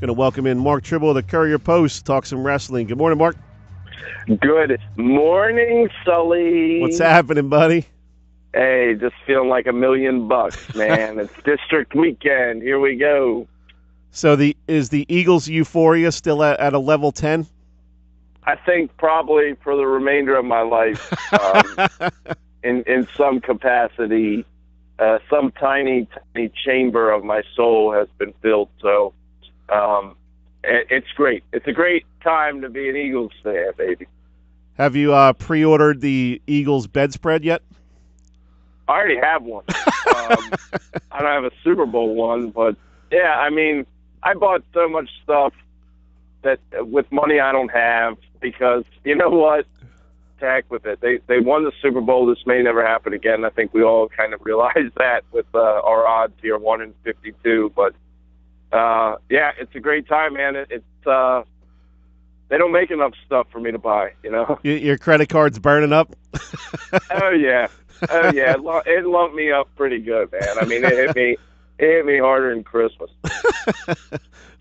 Going to welcome in Mark Trible of the Courier Post, talk some wrestling. Good morning, Mark. Good morning, Sully. What's happening, buddy? Hey, just feeling like $1 million, man. It's district weekend. Here we go. So is the Eagles' euphoria still at a level 10? I think probably for the remainder of my life, in some capacity, some tiny chamber of my soul has been filled. So it's great. It's a great time to be an Eagles fan, baby. Have you pre-ordered the Eagles bedspread yet? I already have one. I don't have a Super Bowl one, but yeah, I mean, I bought so much stuff that with money I don't have because you know what? Heck with it. They won the Super Bowl. This may never happen again. I think we all kind of realize that with our odds here, 1 in 52. But yeah, it's a great time, man. It's they don't make enough stuff for me to buy. You know, your credit card's burning up. Oh yeah. It lumped me up pretty good, man. I mean, it hit me harder than Christmas.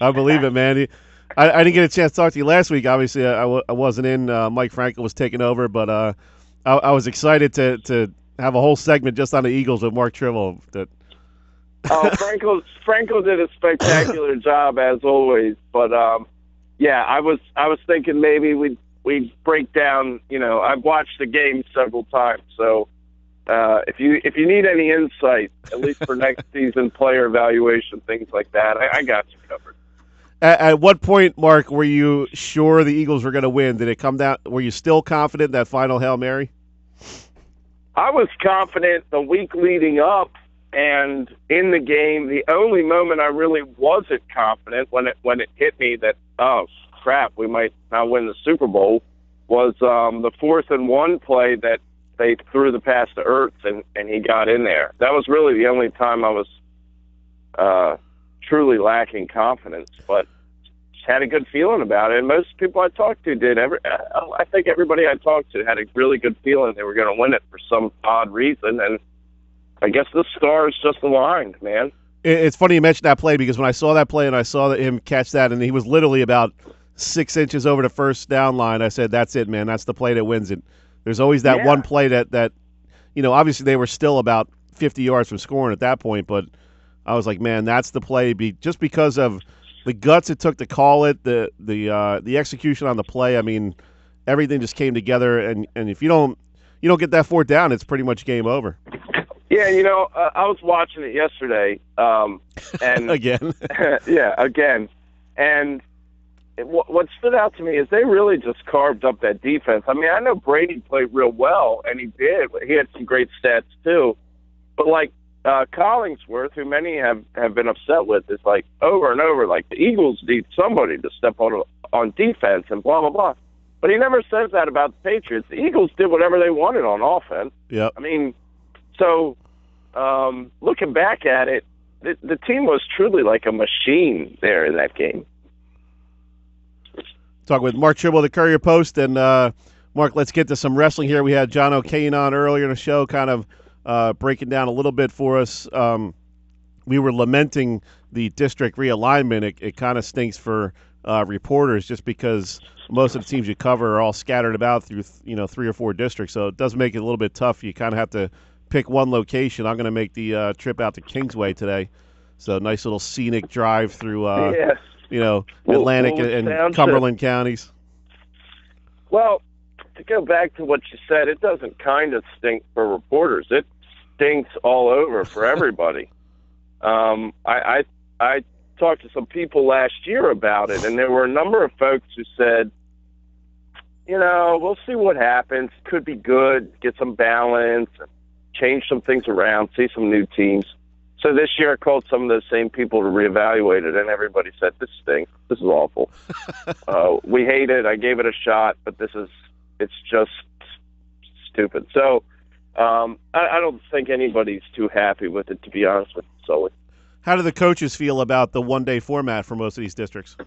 I believe it, man. I didn't get a chance to talk to you last week. Obviously, I wasn't in. Mike Frankel was taking over, but I was excited to have a whole segment just on the Eagles with Mark Trible. Frankel did a spectacular job as always, but yeah, I was thinking maybe we'd break down. You know, I've watched the game several times, so if you need any insight, at least for next season player evaluation, things like that, I got you covered. At what point, Mark, were you sure the Eagles were going to win? Did it come down? Were you still confident in that final Hail Mary? I was confident the week leading up, and in the game, the only moment I really wasn't confident when it hit me that, oh crap, we might not win the Super Bowl, was the 4th and 1 play that they threw the pass to Ertz and he got in there. That was really the only time I was truly lacking confidence, but just had a good feeling about it. And most people I talked to did. I think everybody I talked to had a really good feeling they were going to win it for some odd reason, and I guess the stars just aligned, man. It's funny you mentioned that play because when I saw that play and I saw him catch that, and he was literally about 6 inches over the first down line, I said, that's it, man. That's the play that wins it. There's always that one play that, you know, obviously they were still about 50 yards from scoring at that point, but I was like, man, that's the play. Just because of the guts it took to call it, the execution on the play. I mean, everything just came together, and if you don't get that 4th down, it's pretty much game over. Yeah, you know, I was watching it yesterday, and again, yeah, again, and what stood out to me is they really just carved up that defense. I mean, I know Brady played real well, and he did. He had some great stats too, but like Collingsworth, who many have been upset with, is like over and over, like the Eagles need somebody to step on defense and blah blah blah. But he never says that about the Patriots. The Eagles did whatever they wanted on offense. Yeah, I mean, so looking back at it, the team was truly like a machine there in that game. Talking with Mark Trible of the Courier Post, and Mark, let's get to some wrestling here. We had John O'Kane on earlier in the show, kind of breaking down a little bit for us. We were lamenting the district realignment. It kind of stinks for reporters just because most of the teams you cover are all scattered about through 3 or 4 districts, so it does make it a little bit tough. You kind of have to pick one location. I'm going to make the trip out to Kingsway today, so nice little scenic drive through. Yes. Atlantic and Cumberland counties. Well, to go back to what you said, it doesn't kind of stink for reporters. It stinks all over for everybody. I talked to some people last year about it, and there were a number of folks who said, we'll see what happens. Could be good, get some balance, change some things around, see some new teams. So this year I called some of those same people to reevaluate it, and everybody said, this stinks. This is awful. We hate it. I gave it a shot, but it's just stupid. So I don't think anybody's too happy with it, to be honest with you, Sully. How do the coaches feel about the one-day format for most of these districts?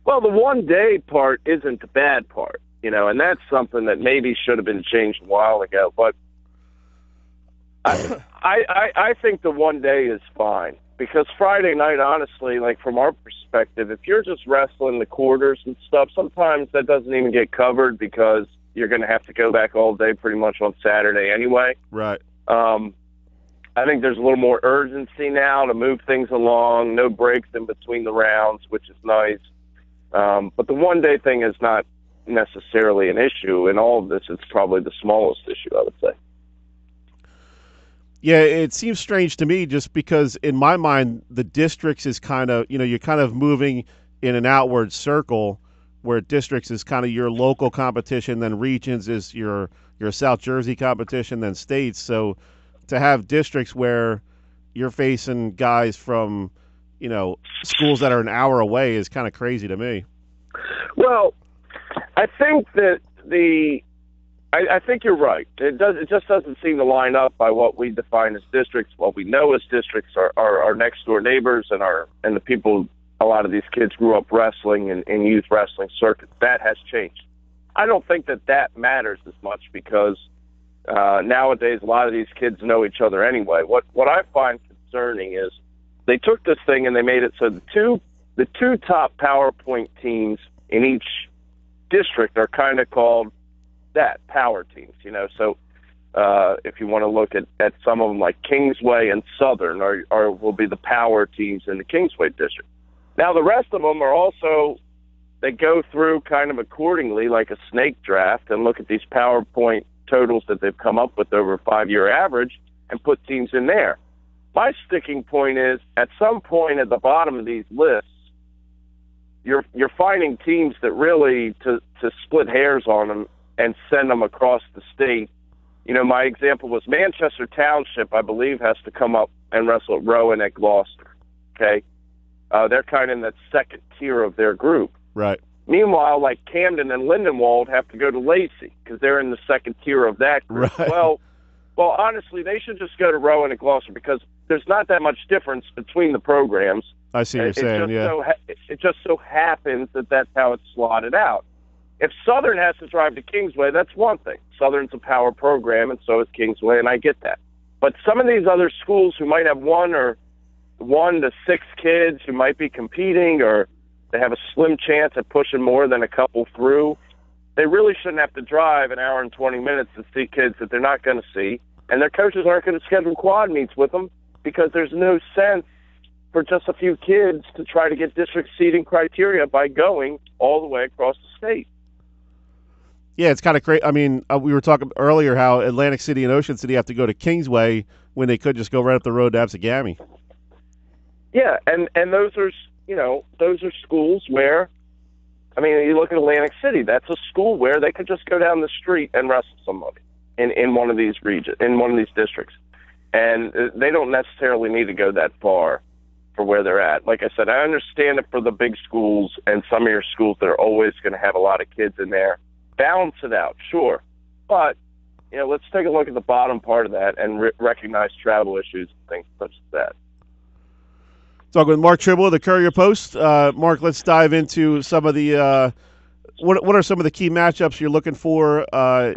Well, the one-day part isn't the bad part, and that's something that maybe should have been changed a while ago, but I think the one day is fine. because Friday night, honestly, like from our perspective, if you're just wrestling the quarters and stuff, sometimes that doesn't even get covered because you're going to have to go back all day pretty much on Saturday anyway. Right. I think there's a little more urgency now to move things along, no breaks in between the rounds, which is nice. But the one-day thing is not necessarily an issue. In all of this, it's probably the smallest issue, I would say. Yeah, it seems strange to me just because in my mind, the districts is kind of, you're kind of moving in an outward circle where districts is kind of your local competition, then regions is your South Jersey competition, then states. So to have districts where you're facing guys from, schools that are an hour away is kind of crazy to me. Well, I think that I think you're right. It just doesn't seem to line up by what we define as districts. What we know as districts are our next door neighbors and the people. A lot of these kids grew up wrestling in youth wrestling circuits. That has changed. I don't think that matters as much because nowadays a lot of these kids know each other anyway. What I find concerning is they took this thing and they made it so the two top PowerPoint teams in each district are kind of called that, power teams, So if you want to look at some of them like Kingsway and Southern will be the power teams in the Kingsway district. Now the rest of them are also, they go through kind of accordingly like a snake draft and look at these PowerPoint totals that they've come up with over a 5-year average and put teams in there. My sticking point is at some point at the bottom of these lists, you're finding teams that really to split hairs on them and send them across the state. My example was Manchester Township, I believe, has to come up and wrestle at Rowan at Gloucester. Okay, they're kind of in that second tier of their group. Right. Meanwhile, like Camden and Lindenwold have to go to Lacey because they're in the second tier of that group. Right. Well, honestly, they should just go to Rowan and Gloucester because there's not that much difference between the programs. I see what you're saying, yeah. It just so happens that that's how it's slotted out. If Southern has to drive to Kingsway, that's one thing. Southern's a power program, and so is Kingsway, and I get that. But some of these other schools who might have 1 to 6 kids who might be competing, or they have a slim chance at pushing more than a couple through, they really shouldn't have to drive an hour and 20 minutes to see kids that they're not going to see, and their coaches aren't going to schedule quad meets with them because there's no sense for just a few kids to try to get district seating criteria by going all the way across the state. Yeah, it's kind of crazy. I mean, we were talking earlier how Atlantic City and Ocean City have to go to Kingsway when they could just go right up the road to Absegami. Yeah, and those are schools where, I mean, you look at Atlantic City, that's a school where they could just go down the street and wrestle somebody in one of these regions, in one of these districts. And they don't necessarily need to go that far for where they're at. Like I said, I understand it for the big schools and some of your schools that are always going to have a lot of kids in there. Balance it out, sure. But, let's take a look at the bottom part of that and recognize travel issues and things such as that. Talking with Mark Trible of the Courier Post. Mark, let's dive into some of the what are some of the key matchups you're looking for,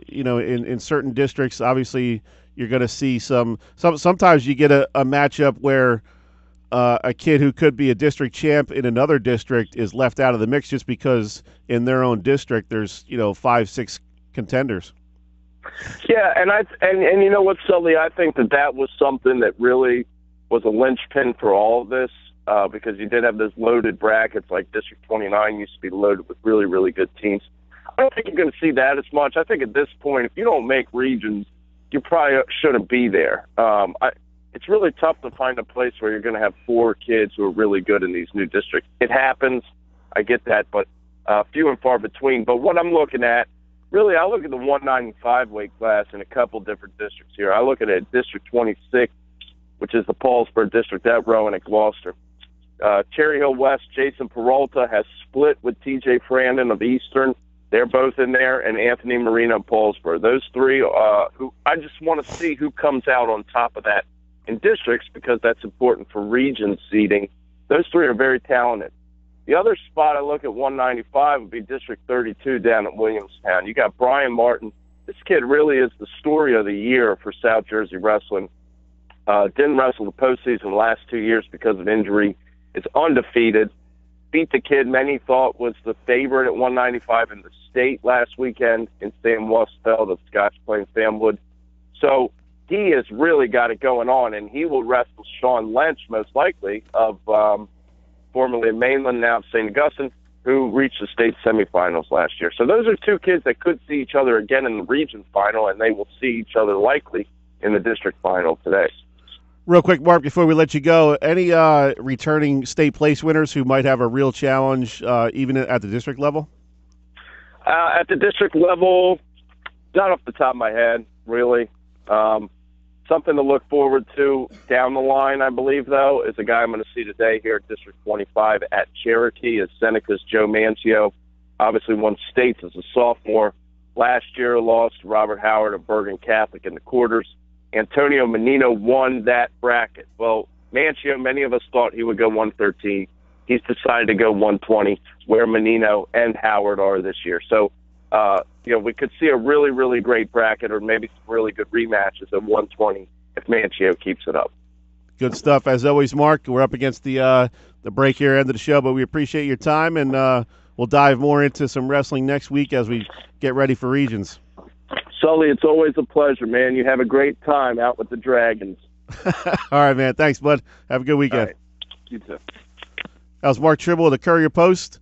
in certain districts. Obviously, you're going to see sometimes you get a matchup where a kid who could be a district champ in another district is left out of the mix just because in their own district there's 5-6 contenders. Yeah, and you know what, Sully, I think that was something that really was a linchpin for all of this because you did have those loaded brackets. Like District 29 used to be loaded with really, really good teams. I don't think you're going to see that as much. I think at this point, if you don't make regions, you probably shouldn't be there. It's really tough to find a place where you're going to have 4 kids who are really good in these new districts. It happens. I get that, but few and far between. But what I'm looking at, really, I look at the 195 weight class in a couple different districts here. I look at it, District 26, which is the Paulsburg district at Rowan at Gloucester. Cherry Hill West, Jason Peralta has split with TJ Frandon of Eastern. They're both in there, and Anthony Marino of Paulsburg. Those 3, who I just want to see who comes out on top of that in districts because that's important for region seeding. Those 3 are very talented. The other spot I look at 195 would be District 32 down at Williamstown. You got Brian Martin. This kid really is the story of the year for South Jersey wrestling. Didn't wrestle the postseason the last 2 years because of injury. Is undefeated. Beat the kid many thought was the favorite at 195 in the state last weekend in Sam Westfeld at Scotch Plains Famwood. So he has really got it going on, and he will wrestle Sean Lynch, most likely, of formerly of Mainland, now of St. Augustine, who reached the state semifinals last year. So those are two kids that could see each other again in the region final, and they will see each other likely in the district final today. Real quick, Mark, before we let you go, any returning state place winners who might have a real challenge even at the district level? At the district level, not off the top of my head, really. Something to look forward to down the line, I believe, though, is a guy I'm going to see today here at District 25 at Cherokee is Seneca's Joe Mancio. Obviously won states as a sophomore. Last year lost to Robert Howard of Bergen Catholic in the quarters. Antonio Menino won that bracket. Well, Mancio, many of us thought he would go 113. He's decided to go 120, where Menino and Howard are this year. So, we could see a really, really great bracket or maybe some really good rematches at 120 if Mancio keeps it up. Good stuff. As always, Mark, we're up against the break here, end of the show, but we appreciate your time, and we'll dive more into some wrestling next week as we get ready for regions. Sully, it's always a pleasure, man. You have a great time out with the Dragons. All right, man. Thanks, bud. Have a good weekend. All right. You too. That was Mark Trible of the Courier Post.